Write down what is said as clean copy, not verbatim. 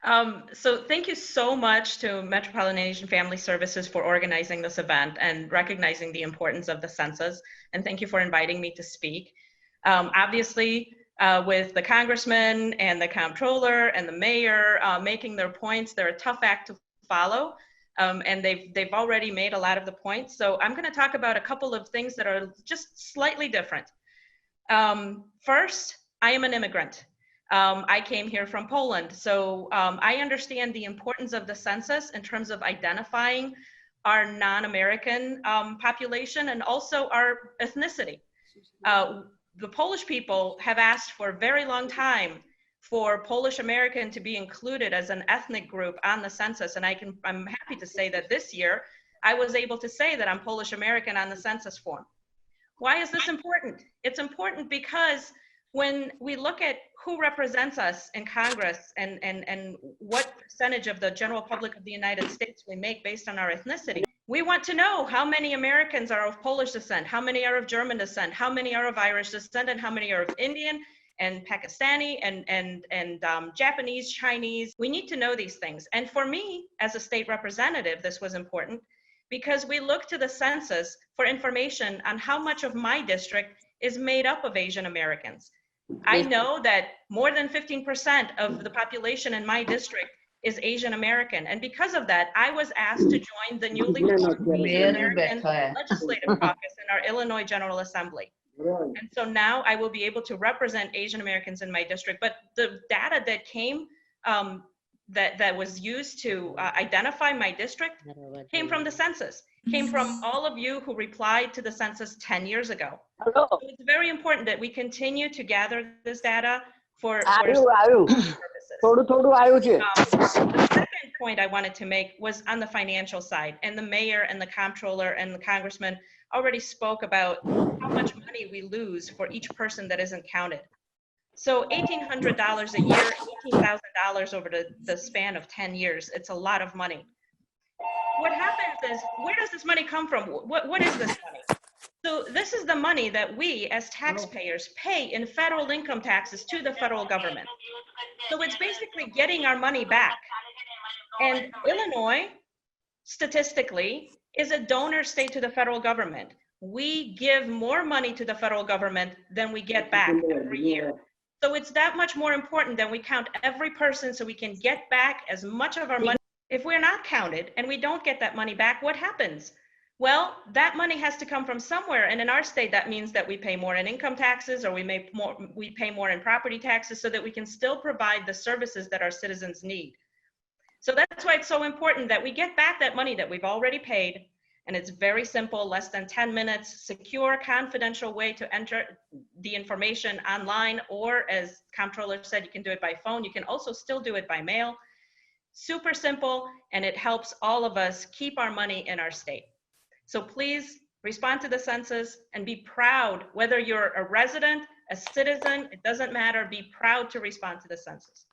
So thank you so much to Metropolitan Asian Family Services for organizing this event and recognizing the importance of the census. And thank you for inviting me to speak. Obviously, with the congressman and the comptroller and the mayor making their points, they're a tough act to follow. And they've already made a lot of the points. So I'm going to talk about a couple of things that are just slightly different. First, I am an immigrant. I came here from Poland, so I understand the importance of the census in terms of identifying our non-American population and also our ethnicity. The Polish people have asked for a very long time for Polish American to be included as an ethnic group on the census, and I'm happy to say that this year I was able to say that I'm Polish American on the census form. Why is this important? It's important because when we look at who represents us in Congress and what percentage of the general public of the United States we make based on our ethnicity, we want to know how many Americans are of Polish descent, how many are of German descent, how many are of Irish descent, and how many are of Indian and Pakistani and Japanese, Chinese. We need to know these things. And for me, as a state representative, this was important because we look to the census for information on how much of my district is made up of Asian Americans. I know that more than 15% of the population in my district is Asian American. And because of that, I was asked to join the newly formed Asian American Legislative Caucus in our Illinois General Assembly. And so now I will be able to represent Asian Americans in my district. But the data that came, that was used to identify my district came from the census, came from all of you who replied to the census 10 years ago. So it's very important that we continue to gather this data for purposes. The second point I wanted to make was on the financial side, and the mayor and the comptroller and the congressman already spoke about how much money we lose for each person that isn't counted. So $1,800 a year, $18,000 over the span of 10 years, it's a lot of money. What happens is, where does this money come from? What is this money? So this is the money that we as taxpayers pay in federal income taxes to the federal government. So it's basically getting our money back. And Illinois, statistically, is a donor state to the federal government. We give more money to the federal government than we get back every year. So it's that much more important that we count every person so we can get back as much of our money. If we're not counted and we don't get that money back, what happens? Well, that money has to come from somewhere. And in our state, that means that we pay more in income taxes, or we pay more in property taxes so that we can still provide the services that our citizens need. So that's why it's so important that we get back that money that we've already paid. And it's very simple, less than 10 minutes, secure, confidential way to enter the information online, or as comptroller said, you can do it by phone. You can also still do it by mail. Super simple, and it helps all of us keep our money in our state. So please respond to the census and be proud, whether you're a resident, a citizen, it doesn't matter, be proud to respond to the census.